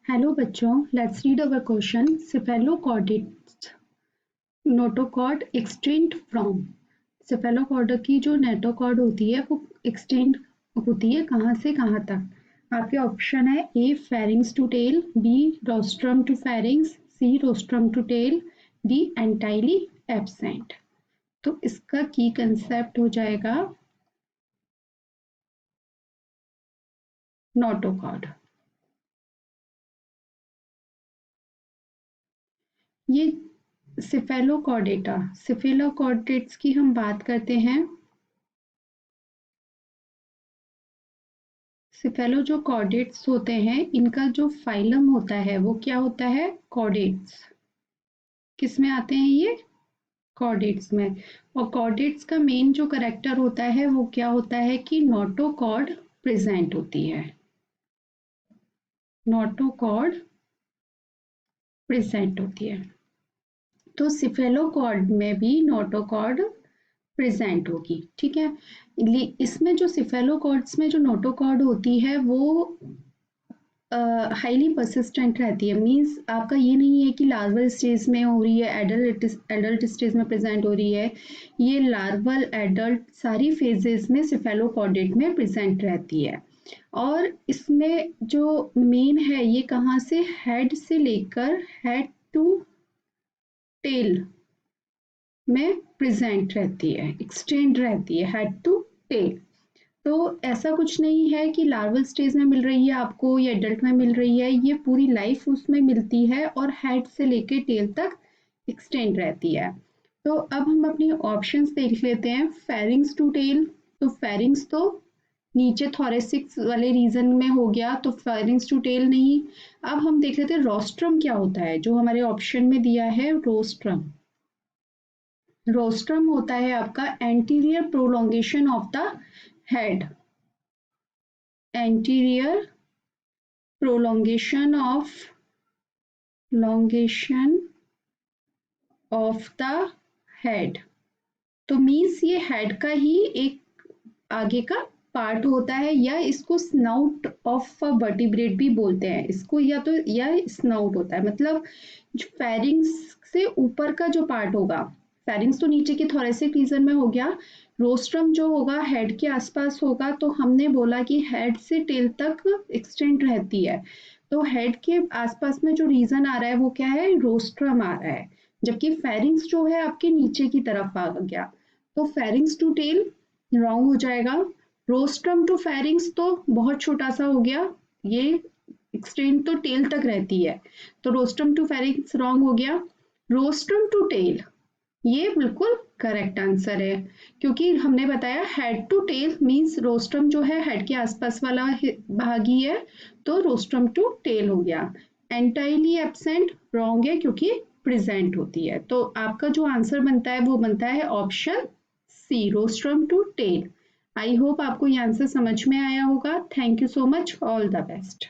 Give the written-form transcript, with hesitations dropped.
Hello बच्चों, let's read our question. Cephalochordates notochord extend from. Cephalochord की जो notochord होती है वो एक्सटेंड होती है कहाँ से कहाँ तक। आपके ऑप्शन है A pharynx to tail, B rostrum to pharynx, C rostrum to tail, D entirely absent. तो इसका की कंसेप्ट हो जाएगा नोटोकॉर्ड। ये सेफेलोकॉर्डेट्स की हम बात करते हैं। सेफेलो जो कॉर्डेट्स होते हैं इनका जो फाइलम होता है वो क्या होता है? कॉर्डेट्स। किस में आते हैं ये? कॉर्डेट्स में। और कॉर्डेट्स का मेन जो करेक्टर होता है वो क्या होता है कि नोटोकॉर्ड प्रेजेंट होती है। नोटोकॉर्ड प्रेजेंट होती है। तो सिफेलोकॉर्ड में भी नोटोकॉर्ड प्रेजेंट होगी। ठीक है। इसमें जो सिफेलोकॉर्ड्स में जो नोटोकॉर्ड होती है वो हाईली परसिस्टेंट रहती है। मीन्स आपका ये नहीं है कि लार्वल स्टेज में हो रही है, एडल्ट स्टेज में प्रेजेंट हो रही है। ये लार्वल, एडल्ट सारी फेजेस में सिफेलोकॉर्डेट में प्रेजेंट रहती है। और इसमें जो मेन है ये कहाँ से, हेड से लेकर हेड टू टेल में प्रेजेंट रहती है, एक्सटेंड रहती है हेड टू टेल। तो ऐसा कुछ नहीं है कि लार्वल स्टेज में मिल रही है आपको या एडल्ट में मिल रही है, ये पूरी लाइफ उसमें मिलती है और हेड से लेके टेल तक एक्सटेंड रहती है। तो अब हम अपनी ऑप्शंस देख लेते हैं। फेरिंग्स टू टेल, तो फेरिंग्स तो नीचे थोरेसिक्स वाले रीजन में हो गया, तो फेरिंग्स टू टेल नहीं। अब हम देख लेते हैं रोस्ट्रम क्या होता है, जो हमारे ऑप्शन में दिया है रोस्ट्रम। रोस्ट्रम होता है आपका anterior prolongation of the head. Anterior prolongation of the head। तो मीन्स ये हेड का ही एक आगे का पार्ट होता है, या इसको स्नाउट ऑफ अ वर्टिब्रेट भी बोलते हैं इसको, या तो या स्नाउट होता है। मतलब जो फेरिंग्स से ऊपर का जो पार्ट होगा, फेरिंग्स तो नीचे के थोरेसिक रीजन में हो गया, रोस्ट्रम जो होगा हेड के आसपास होगा। तो हमने बोला कि हेड से टेल तक एक्सटेंड रहती है, तो हेड के आसपास में जो रीजन आ रहा है वो क्या है? रोस्ट्रम आ रहा है। जबकि फेरिंग्स जो है आपके नीचे की तरफ आ गया, तो फेरिंग्स टू टेल रॉन्ग हो जाएगा। रोस्ट्रम टू फेरिंग्स तो बहुत छोटा सा हो गया, ये एक्सटेंड तो टेल तक रहती है, तो रोस्ट्रम टू फेरिंग्स रॉन्ग हो गया। रोस्ट्रम टू टेल ये बिल्कुल करेक्ट आंसर है, क्योंकि हमने बताया head to tail means rostrum जो है हेड के आसपास वाला भाग ही है, तो रोस्ट्रम टू टेल हो गया। एंटायरली एब्सेंट रॉन्ग है क्योंकि प्रेजेंट होती है। तो आपका जो आंसर बनता है वो बनता है option C, rostrum to tail. I hope आपको ये आंसर समझ में आया होगा। Thank you so much, all the best.